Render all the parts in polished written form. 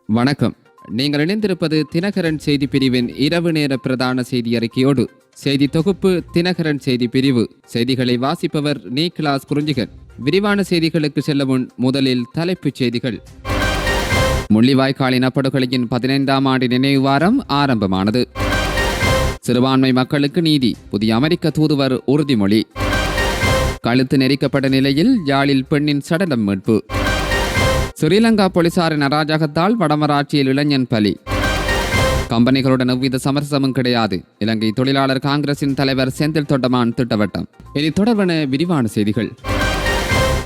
வணக்கம். நீங்கள் இணைந்திருப்பது தினகரன் செய்தி பிரிவின் இரவு நேர பிரதான செய்தி அறிக்கையோடு. செய்தி தொகுப்பு தினகரன் செய்தி பிரிவு. செய்திகளை வாசிப்பவர் நீக்லாஸ் குறிஞ்சிகன். விரிவான செய்திகளுக்கு செல்ல முன் முதலில் தலைப்புச் செய்திகள். முள்ளிவாய்க்கால் இனப்படுகொலையின் 15ஆம் ஆண்டு நினைவு வாரம் ஆரம்பமானது. சிறுபான்மை மக்களுக்கு நீதி, புதிய அமெரிக்க தூதுவர் உறுதிமொழி. கழுத்து நெரிக்கப்பட்ட நிலையில் யாழில் பெண்ணின் சடலம் மீட்பு. ஸ்ரீலங்கா போலீசாரின் அராஜகத்தால் வடமராட்சியில் இளைஞன் பலி. கம்பெனிகளுடன் எவ்வித சமரசமும் கிடையாது, இலங்கை தொழிலாளர் காங்கிரசின் தலைவர் செந்தில் தொண்டமான் திட்டவட்டம். இனி தொடர்பான விரிவான செய்திகள்.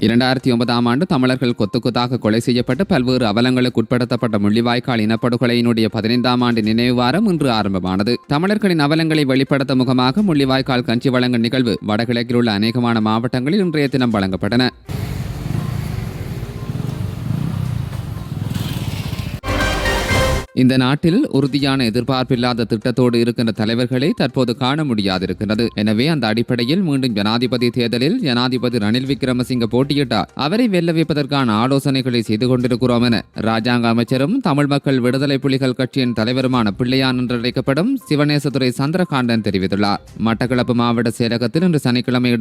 2009ஆம் ஆண்டு தமிழர்கள் கொத்து கொத்தாக கொலை செய்யப்பட்டு பல்வேறு அவலங்களுக்கு உட்படுத்தப்பட்ட முள்ளிவாய்க்கால் இனப்படுகொலையினுடைய 15ஆம் ஆண்டு நினைவு வாரம் இன்று ஆரம்பமானது. தமிழர்களின் அவலங்களை வெளிப்படுத்த முகமாக முள்ளிவாய்க்கால் கஞ்சி வழங்கும் நிகழ்வு வடகிழக்கில் உள்ள அநேகமான மாவட்டங்களில் இன்றைய தினம் வழங்கப்பட்டன. இந்த நாட்டில் உறுதியான எதிர்பார்ப்பில்லாத திட்டத்தோடு இருக்கின்ற தலைவர்களை தற்போது காண முடியாதிருக்கிறது. எனவே அந்த அடிப்படையில் மீண்டும் ஜனாதிபதி தேர்தலில் ஜனாதிபதி ரணில் விக்ரமசிங்க போட்டியிட்டார் அவரை வெல்ல வைப்பதற்கான ஆலோசனைகளை செய்து கொண்டிருக்கிறோம் என ராஜாங்க அமைச்சரும் தமிழ் மக்கள் விடுதலை புலிகள் கட்சியின் தலைவருமான பிள்ளையான் என்று அழைக்கப்படும் சிவநேசதுரை சந்திரகாண்டன் தெரிவித்துள்ளார். மட்டக்களப்பு மாவட்ட செயலகத்தில் இன்று சனிக்கிழமை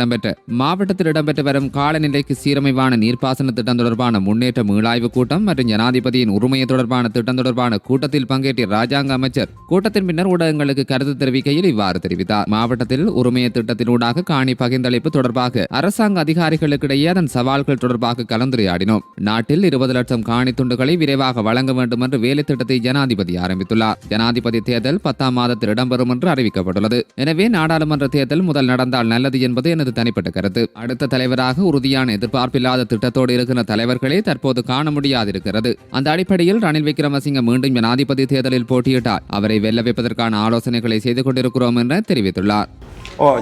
மாவட்டத்தில் இடம்பெற்று வரும் காலநிலைக்கு சீரமைவான நீர்ப்பாசன திட்டம் தொடர்பான முன்னேற்ற மீளாய்வு கூட்டம் மற்றும் ஜனாதிபதியின் உரிமை தொடர்பான திட்டம் தொடர்பான கூட்டத்தில் பங்கேற்ற ராஜாங்க அமைச்சர் கூட்டத்தின் பின்னர் ஊடகங்களுக்கு கருத்து தெரிவிக்கையில் இவ்வாறு தெரிவித்தார். மாவட்டத்தில் உரிமைய திட்டத்தினூடாக காணி பகிர்ந்தளிப்பு தொடர்பாக அரசாங்க அதிகாரிகளுக்கிடையே அதன் சவால்கள் தொடர்பாக கலந்துரையாடினோம். நாட்டில் 20 லட்சம் காணி துண்டுகளை விரைவாக வழங்க வேண்டும் என்று வேலை திட்டத்தை ஜனாதிபதி ஆரம்பித்துள்ளார். ஜனாதிபதி தேர்தல் 10ஆம் மாதத்தில் இடம்பெறும் என்று அறிவிக்கப்பட்டுள்ளது. எனவே நாடாளுமன்ற தேர்தல் முதல் நடந்தால் நல்லது என்பது எனது தனிப்பட்ட கருத்து. அடுத்த தலைவராக உறுதியான எதிர்பார்ப்பில்லாத திட்டத்தோடு இருக்கிற தலைவர்களை தற்போது காண முடியாதிருக்கிறது. அந்த அடிப்படையில் ரணில் விக்ரமசிங்க மீண்டும் ஜனாதிபதி தேர்தலில் போட்டியிட்டார் அவரை வெல்ல வைப்பதற்கான ஆலோசனைகளை செய்து கொண்டிருக்கிறோம் என்று தெரிவித்துள்ளார்.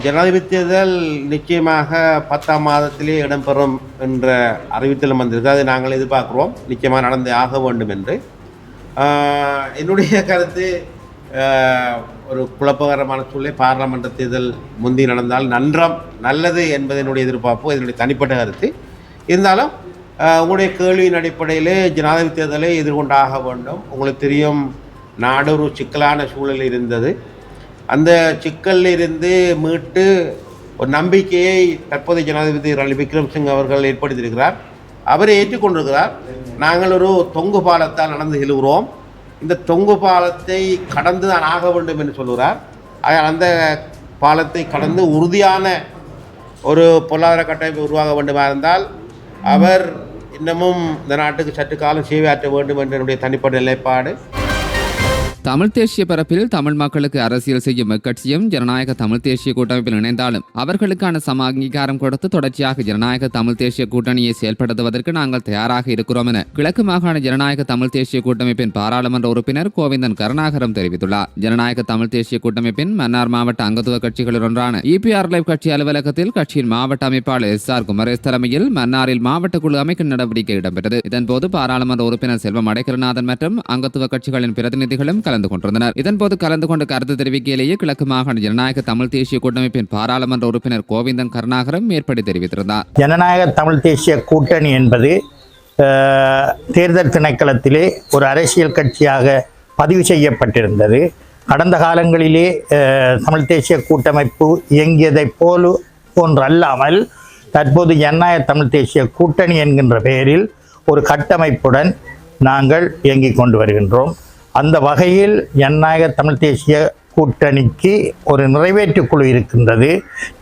ஜனாதிபதி தேர்தல் நிச்சயமாக 10ஆம் மாதத்திலே இடம்பெறும் என்ற அறிவித்தலும் வந்திருக்கு. அதை நாங்கள் எதிர்பார்க்கிறோம், நிச்சயமாக நடந்தே ஆக வேண்டும் என்று. என்னுடைய கருத்து, ஒரு குழப்பகரமான சூழ்நிலை பாராளுமன்ற தேர்தல் முந்தி நடந்தால் நல்லது என்பது என்னுடைய எதிர்பார்ப்பு, என்னுடைய தனிப்பட்ட கருத்து. இருந்தாலும் உங்களுடைய கேள்வியின் அடிப்படையிலே ஜனாதிபதி தேர்தலை எதிர்கொண்டாக வேண்டும். உங்களுக்கு தெரியும், நாடு ஒரு சிக்கலான சூழலில் இருந்தது. அந்த சிக்கலில் இருந்து மீட்டு ஒரு நம்பிக்கையை தற்போதைய ஜனாதிபதி ரணில் விக்ரமசிங்க அவர்கள் ஏற்படுத்தியிருக்கிறார். அவரை ஏற்றுக்கொண்டிருக்கிறார். நாங்கள் ஒரு தொங்கு பாலத்தால் நடந்து செல்கிறோம், இந்த தொங்கு பாலத்தை கடந்து தான் ஆக வேண்டும் என்று சொல்கிறார். அந்த பாலத்தை கடந்து உறுதியான ஒரு பொருளாதார கட்டமைப்பு உருவாக வேண்டுமா இருந்தால் அவர் இன்னமும் இந்த நாட்டுக்கு சற்று காலம் சேவையாற்ற வேண்டும் என்ற என்னுடைய தனிப்பட்ட நிலைப்பாடு. தமிழ் தேசிய பரப்பில் தமிழ் மக்களுக்கு அரசியல் செய்யும் எக்கட்சியும் ஜனநாயக தமிழ் தேசிய கூட்டமைப்பில் இணைந்தாலும் அவர்களுக்கான சம அங்கீகாரம் கொடுத்து தொடர்ச்சியாக ஜனநாயக தமிழ் தேசிய கூட்டணியை செயல்படுத்துவதற்கு நாங்கள் தயாராக இருக்கிறோம் என கிழக்கு மாகாண ஜனநாயக தமிழ் தேசிய கூட்டமைப்பின் பாராளுமன்ற உறுப்பினர் கோவிந்தன் கருணாகரம் தெரிவித்துள்ளார். ஜனநாயக தமிழ் தேசிய கூட்டமைப்பின் மன்னார் மாவட்ட அங்கத்துவ கட்சிகளில் ஒன்றான EPR லைவ் கட்சி அலுவலகத்தில் கட்சியின் மாவட்ட அமைப்பாளர் SR குமரேஷ் தலைமையில் மன்னாரில் மாவட்ட குழு அமைக்கும் நடவடிக்கை இடம்பெற்றது. இதன்போது பாராளுமன்ற உறுப்பினர் செல்வம் அடைக்கலநாதன் மற்றும் அங்கத்துவ கட்சிகளின் பிரதிநிதிகளும் கலந்து கொண்டிருந்தனர். இதன்போது கலந்து கொண்டு கருத்து தெரிவிக்கையிலேயே கிழக்கு மாகாண ஜனநாயக தமிழ் தேசிய கூட்டமைப்பின் பாராளுமன்ற உறுப்பினர் கோவிந்தன் கருணாகரம் மேற்படி தெரிவித்திருந்தார். ஜனநாயக தமிழ் தேசிய கூட்டணி என்பது தேர்தல் திணைக்களத்திலே ஒரு அரசியல் கட்சியாக பதிவு செய்யப்பட்டிருந்தது. கடந்த காலங்களிலே தமிழ் தேசிய கூட்டமைப்பு இயங்கியதை போன்றல்லாமல் தற்போது ஜனநாயக தமிழ் தேசிய கூட்டணி என்கின்ற பெயரில் ஒரு கட்டமைப்புடன் நாங்கள் இயங்கிக் கொண்டு வருகின்றோம். அந்த வகையில் ஜனநாயக தமிழ் தேசிய கூட்டணிக்கு ஒரு நிறைவேற்று குழு இருக்கின்றது.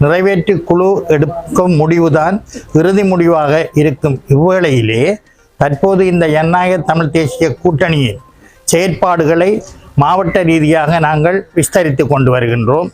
நிறைவேற்று குழு எடுக்கும் முடிவுதான் இறுதி முடிவாக இருக்கும். இவ்வேளையிலே தற்போது இந்த ஜனநாயக தமிழ் தேசிய கூட்டணியின் செயற்பாடுகளை மாவட்ட ரீதியாக நாங்கள் விஸ்தரித்து கொண்டு வருகின்றோம்.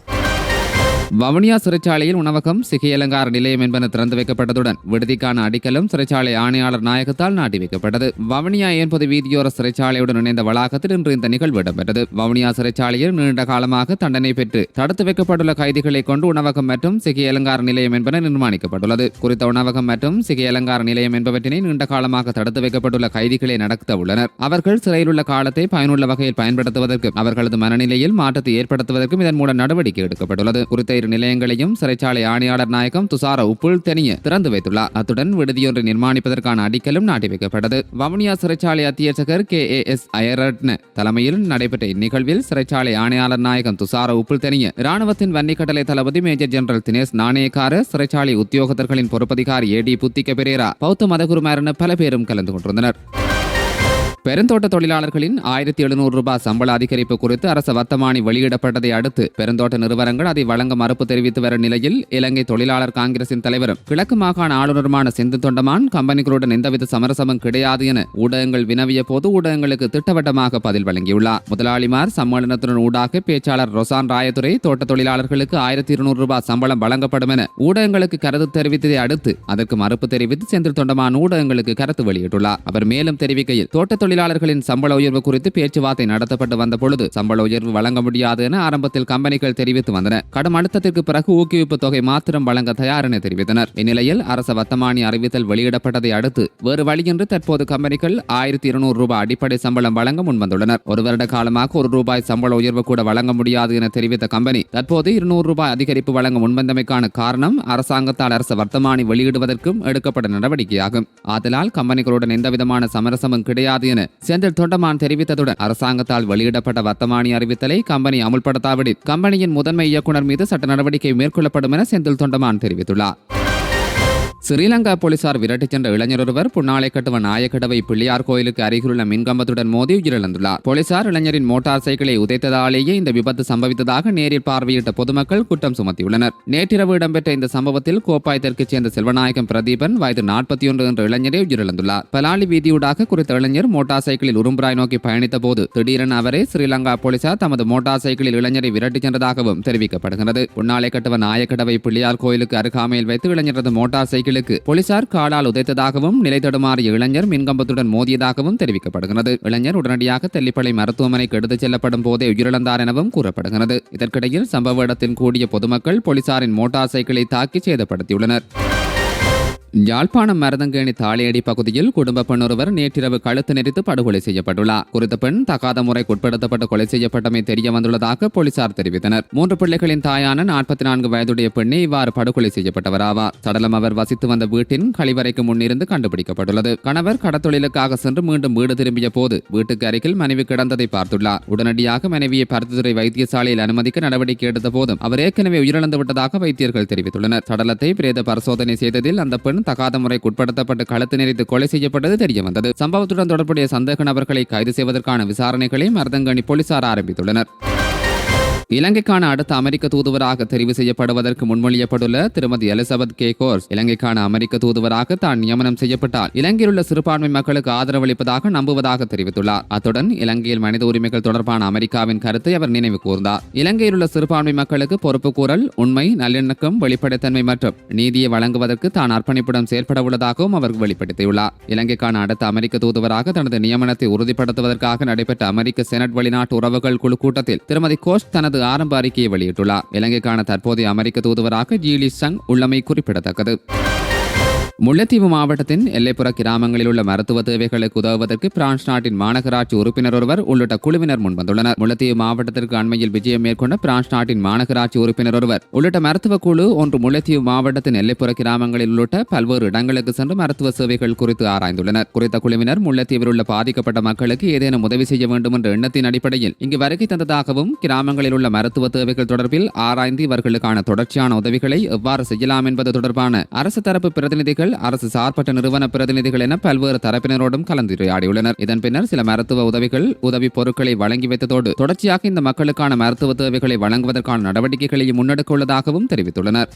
வவுனியா சிறைச்சாலையில் உணவகம், சிகை அலங்கார நிலையம் என்பன திறந்து வைக்கப்பட்டதுடன் விடுதிக்கான அடிக்கலும் சிறைச்சாலை ஆணையாளர் நாயகத்தால் நாட்டி வைக்கப்பட்டது. வவுனியா ஏன்பது வீதியோர சிறைச்சாலையுடன் இணைந்த வளாகத்தில் இன்று இந்த நிகழ்வு இடம்பெற்றது. வவுனியா சிறைச்சாலையில் நீண்ட காலமாக தண்டனை பெற்று தடுத்து வைக்கப்பட்டுள்ள கைதிகளை கொண்டு உணவகம் மற்றும் சிகை அலங்கார நிலையம் என்பன நிர்மாணிக்கப்பட்டுள்ளது. குறித்த உணவகம் மற்றும் சிகை அலங்கார நிலையம் என்பவற்றினை நீண்ட காலமாக தடுத்து வைக்கப்பட்டுள்ள கைதிகளை நடத்த உள்ளனர். அவர்கள் சிறையில் உள்ள காலத்தை பயனுள்ள வகையில் பயன்படுத்துவதற்கு அவர்களது மனநிலையில் மாற்றத்தை ஏற்படுத்துவதற்கும் இதன் மூலம் நடவடிக்கை எடுக்கப்பட்டுள்ளது. குறித்த மகளிர் நிலையங்களையும் சிறைச்சாலை ஆணையாளர் நாயகம் துசார உப்புல் தெனிய திறந்து வைத்துள்ளார். அத்துடன் விடுதியொன்று நிர்மாணிப்பதற்கான அடிக்கலும் நாட்டி வைக்கப்பட்டது. வவுனியா சிறைச்சாலை அத்தியட்சகர் KAS அயரட்ன தலைமையில் நடைபெற்ற இந்நிகழ்வில் சிறைச்சாலை ஆணையாளர் நாயகம் துசார உப்புல் தெனிய, இராணுவத்தின் வன்னிக்கட்டளை தளபதி மேஜர் ஜெனரல் தினேஷ் நாணயக்கார, சிறைச்சாலை உத்தியோகத்தர்களின் பொறுப்பதிகாரி AD புத்திக பெரேரா, பௌத்த மதகுருமார் என பல பேரும் கலந்து கொண்டிருந்தனர். பெருந்தோட்ட தொழிலாளர்களின் 1700 ரூபாய் சம்பள அதிகரிப்பு குறித்து அரச வர்த்தமானி வெளியிடப்பட்டதை அடுத்து பெருந்தோட்ட நிறுவனங்கள் அதை வழங்க மறுப்பு தெரிவித்து வரும் நிலையில் இலங்கை தொழிலாளர் காங்கிரசின் தலைவரும் கிழக்கு மாகாண ஆளுநருமான செந்தில் தொண்டமான் கம்பெனிகளுடன் எந்தவித சமரசமும் கிடையாது என ஊடகங்கள் வினவிய போது ஊடகங்களுக்கு திட்டவட்டமாக பதில் வழங்கியுள்ளார். முதலாளிமார் சம்மேளனத்துடன் ஊடாக பேச்சாளர் ரொசான் ராயதுரை தோட்ட தொழிலாளர்களுக்கு 1200 ரூபாய் சம்பளம் வழங்கப்படும் என ஊடகங்களுக்கு கருத்து தெரிவித்ததை அடுத்து அதற்கு மறுப்பு தெரிவித்து செந்தில் தொண்டமான் ஊடகங்களுக்கு கருத்து வெளியிட்டுள்ளார். அவர் மேலும் தெரிவிக்கையில், தோட்ட தொழிலாளர்களின் சம்பள உயர்வு குறித்து பேச்சுவார்த்தை நடத்தப்பட்டு வந்த பொழுது சம்பள உயர்வு வழங்க முடியாது என ஆரம்பத்தில் கம்பெனிகள் தெரிவித்து வந்தன. கடும் அழுத்தத்திற்கு பிறகு ஊக்குவிப்பு தொகை மாத்திரம் வழங்க தயார் என தெரிவித்தனர். இந்நிலையில் அரச வர்த்தமானி அறிவித்தல் வெளியிடப்பட்டதை அடுத்து வேறு வழியின்றி தற்போது கம்பெனிகள் 1200 ரூபாய் அடிப்படை சம்பளம் வழங்க முன்வந்துள்ளனர். ஒரு வருட காலமாக ₹1 சம்பள உயர்வு கூட வழங்க முடியாது என தெரிவித்த கம்பெனி தற்போது ₹200 அதிகரிப்பு வழங்க முன்வந்தமைக்கான காரணம் அரசாங்கத்தால் அரச வர்த்தமானி வெளியிடுவதற்கும் எடுக்கப்பட்ட நடவடிக்கையாகும். ஆதலால் கம்பெனிகளுடன் எந்தவிதமான சமரசமும் கிடையாது என செந்தில் தொண்டமான் தெரிவித்ததுடன் அரசாங்கத்தால் வெளியிடப்பட்ட வர்த்தமானி அறிவித்தலை கம்பெனி அமுல்படுத்தாவிடில் கம்பெனியின் முதன்மை இயக்குநர் மீது சட்ட நடவடிக்கை மேற்கொள்ளப்படும் என செந்தில் தொண்டமான் தெரிவித்துள்ளார். ஸ்ரீலங்கா போலீசார் விரட்டிச் சென்ற இளைஞர் ஒருவர் புன்னாலைக்கட்டுவ நாயக்கடவை பிள்ளையார் கோயிலுக்கு அருகிலுள்ள மின்கம்பத்துடன் மோதி உயிரிழந்துள்ளார். போலீசார் இளைஞரின் மோட்டார் சைக்கிளை உதைத்ததாலேயே இந்த விபத்து சம்பவித்ததாக நேரில் பார்வையிட்ட பொதுமக்கள் குற்றம் சுமத்தியுள்ளனர். நேற்றிரவு இடம்பெற்ற இந்த சம்பவத்தில் கோப்பாய் தெற்கைச் சேர்ந்த செல்வநாயகம் பிரதீபன் வயது 41 என்ற இளைஞரை உயிரிழந்துள்ளார். பலாலி வீதியூடாக குறித்த இளைஞர் மோட்டார் சைக்கிளில் உரும்புராய் நோக்கி பயணித்த போது திடீரென அவரை ஸ்ரீலங்கா போலீசார் தமது மோட்டார் சைக்கிளில் இளைஞரை விரட்டிச் சென்றதாகவும் தெரிவிக்கப்படுகிறது. புன்னாலைக்கட்டுவ நாயக்கடவை பிள்ளையார் கோயிலுக்கு அருகாமையில் வைத்து இளைஞரது மோட்டார் சைக்கிள் போலீசார் காலால் உதைத்ததாகவும் நிலை தடுமாறிய இளைஞர் மின்கம்பத்துடன் மோதியதாகவும் தெரிவிக்கப்படுகிறது. இளைஞர் உடனடியாக தெல்லிப்பளை மருத்துவமனைக்கு எடுத்துச் செல்லப்படும் போதே உயிரிழந்தார் எனவும் கூறப்படுகிறது. இதற்கிடையில் சம்பவ இடத்தில் கூடிய பொதுமக்கள் போலீசாரின் மோட்டார் சைக்கிளை தாக்கி சேதப்படுத்தியுள்ளனர். யாழ்ப்பாணம் மருதங்கேணி தாளியடி பகுதியில் குடும்ப பெண் ஒருவர் நேற்றிரவு கழுத்து நெரித்து படுகொலை செய்யப்பட்டுள்ளார். குறித்த பெண் தகாத முறைக்கு உட்படுத்தப்பட்டு கொலை செய்யப்பட்டமை தெரிய வந்துள்ளதாக போலீசார் தெரிவித்தனர். 3 பிள்ளைகளின் தாயான 44 வயதுடைய பெண்ணே இவ்வாறு படுகொலை செய்யப்பட்டவராவார். சடலம் அவர் வசித்து வந்த வீட்டின் கழிவறைக்கு முன்னிருந்து கண்டுபிடிக்கப்பட்டுள்ளது. கணவர் கடத்தொழிலுக்காக சென்று மீண்டும் வீடு திரும்பிய போது வீட்டுக்கு அருகில் மனைவி கிடந்ததை பார்த்துள்ளார். உடனடியாக மனைவியை பருத்தித்துறை வைத்தியசாலையில் அனுமதிக்க நடவடிக்கை எடுத்த போதும் அவர் ஏற்கனவே உயிரிழந்து விட்டதாக வைத்தியர்கள் தெரிவித்துள்ளனர். சடலத்தை பிரேத பரிசோதனை செய்ததில் அந்த பெண் தகாத முறைக்கு உட்படுத்தப்பட்டு கழுத்து நெரித்து கொலை செய்யப்பட்டது தெரிய வந்தது. சம்பவத்துடன் தொடர்புடைய சந்தேக நபர்களை கைது செய்வதற்கான விசாரணைகளை மருதங்கணி போலீசார் ஆரம்பித்துள்ளனர். இலங்கைக்கான அடுத்த அமெரிக்க தூதுவராக தெரிவு செய்யப்படுவதற்கு முன்மொழியப்பட்டுள்ள திருமதி எலிசபெத் கே கோர்ஸ் இலங்கைக்கான அமெரிக்க தூதுவராக தான் நியமனம் செய்யப்பட்டால் இலங்கையில் உள்ள சிறுபான்மை மக்களுக்கு ஆதரவளிப்பதாக நம்புவதாக தெரிவித்துள்ளார். அத்துடன் இலங்கையில் மனித உரிமைகள் தொடர்பான அமெரிக்காவின் கருத்தை அவர் நினைவு கூர்ந்தார். இலங்கையில் உள்ள சிறுபான்மை மக்களுக்கு பொறுப்பு கூறல், உண்மை, நல்லிணக்கம், வெளிப்படைத்தன்மை மற்றும் நீதியை வழங்குவதற்கு தான் அர்ப்பணிப்புடன் செயல்பட உள்ளதாகவும் அவர் வெளிப்படுத்தியுள்ளார். இலங்கைக்கான அடுத்த அமெரிக்க தூதுவராக தனது நியமனத்தை உறுதிப்படுத்துவதற்காக நடைபெற்ற அமெரிக்க செனட் வெளிநாட்டு உறவுகள் குழு கூட்டத்தில் திருமதி கோர்ஸ் தனது ஆரம்ப அறிக்கையை வெளியிட்டுள்ளார். இலங்கைக்கான தற்போதைய அமெரிக்க தூதுவராக ஜீலி சங் உள்ளமை குறிப்பிடத்தக்கது. முல்லைத்தீவு மாவட்டத்தின் எல்லைப்புற கிராமங்களில் உள்ள மருத்துவ தேவைகளுக்கு உதவுவதற்கு பிரான்ஸ் நாட்டின் மாநகராட்சி உறுப்பினர் ஒருவர் உள்ளிட்ட குழுவினர் முன்வந்துள்ளனர். முல்லைத்தீவு மாவட்டத்திற்கு அண்மையில் விஜயம் மேற்கொண்ட பிரான்ஸ் நாட்டின் மாநகராட்சி உறுப்பினர் ஒருவர் உள்ளிட்ட மருத்துவ குழு ஒன்று முல்லைத்தீவு மாவட்டத்தின் எல்லைப்புற கிராமங்களில் உள்ளிட்ட பல்வேறு இடங்களுக்கு சென்று மருத்துவ சேவைகள் குறித்து ஆராய்ந்துள்ளனர். குறித்த குழுவினர் முல்லைத்தீவில் உள்ள பாதிக்கப்பட்ட மக்களுக்கு ஏதேனும் உதவி செய்ய வேண்டும் என்ற எண்ணத்தின் அடிப்படையில் இங்கு வருகை தந்ததாகவும் கிராமங்களில் உள்ள மருத்துவ தேவைகள் தொடர்பில் ஆராய்ந்து இவர்களுக்கான தொடர்ச்சியான உதவிகளை எவ்வாறு செய்யலாம் என்பது தொடர்பான அரசு தரப்பு பிரதிநிதிகள், அரசு சார்பற்ற நிறுவன பிரதிநிதிகள் என பல்வேறு தரப்பினரோடும் கலந்துரையாடியுள்ளனர். இதன் பின்னர் சில மருத்துவ உதவி பொருட்களை வழங்கி வைத்ததோடு தொடர்ச்சியாக இந்த மக்களுக்கான மருத்துவ தேவைகளை வழங்குவதற்கான நடவடிக்கைகளை முன்னெடுக்க உள்ளதாகவும் தெரிவித்துள்ளனர்.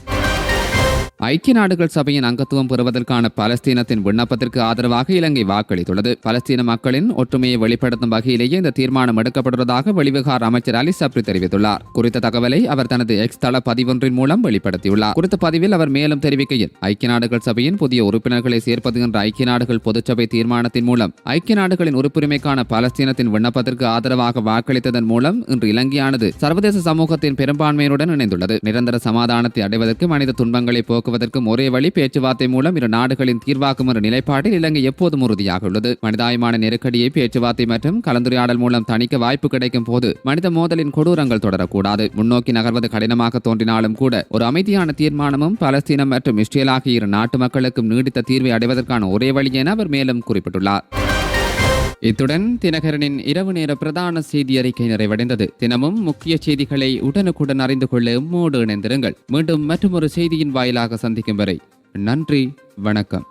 ஐக்கிய நாடுகள் சபையின் அங்கத்துவம் பெறுவதற்கான பலஸ்தீனத்தின் விண்ணப்பத்திற்கு ஆதரவாக இலங்கை வாக்களித்துள்ளது. பலஸ்தீன மக்களின் ஒற்றுமையை வெளிப்படுத்தும் வகையிலேயே இந்த தீர்மானம் எடுக்கப்பட்டுள்ளதாக வெளிவிவகார அமைச்சர் அலி சப்ரி தெரிவித்துள்ளார். குறித்த தகவலை அவர் தனது எக்ஸ் தள பதிவொன்றின் மூலம் வெளிப்படுத்தியுள்ளார். குறித்த பதிவில் அவர் மேலும் தெரிவிக்கையில், ஐக்கிய நாடுகள் சபையின் புதிய உறுப்பினர்களை சேர்ப்பது என்ற ஐக்கிய நாடுகள் பொதுச்சபை தீர்மானத்தின் மூலம் ஐக்கிய நாடுகளின் உறுப்புரிமைக்கான பலஸ்தீனத்தின் விண்ணப்பத்திற்கு ஆதரவாக வாக்களித்ததன் மூலம் இன்று இலங்கையானது சர்வதேச சமூகத்தின் பெரும்பான்மையுடன் இணைந்துள்ளது. நிரந்தர சமாதானத்தை அடைவதற்கு மனித துன்பங்களை போக்க போக்குவதற்கும் ஒரே வழி பேச்சுவார்த்தை மூலம் இரு நாடுகளின் தீர்வாக்கும் என்ற நிலைப்பாட்டில் இலங்கை எப்போதும் உறுதியாக உள்ளது. மனிதாயமான நெருக்கடியை பேச்சுவார்த்தை மற்றும் கலந்துரையாடல் மூலம் தணிக்க வாய்ப்பு கிடைக்கும் போது மனித மோதலின் கொடூரங்கள் தொடரக்கூடாது. முன்னோக்கி நகர்வது கடினமாக தோன்றினாலும் கூட ஒரு அமைதியான தீர்மானமும் பலஸ்தீனம் மற்றும் இஸ்ரேல் ஆகிய இரு நாட்டு மக்களுக்கும் நீடித்த தீர்வை அடைவதற்கான ஒரே வழி என அவர் மேலும் குறிப்பிட்டுள்ளார். இத்துடன் தினகரனின் இரவு நேர பிரதான செய்தி அறிக்கை நிறைவடைந்தது. தினமும் முக்கிய செய்திகளை உடனுக்குடன் அறிந்து கொள்ள எம்மோடு இணைந்திருங்கள். மீண்டும் மற்றொரு செய்தியின் வாயிலாக சந்திக்கும் வரை நன்றி, வணக்கம்.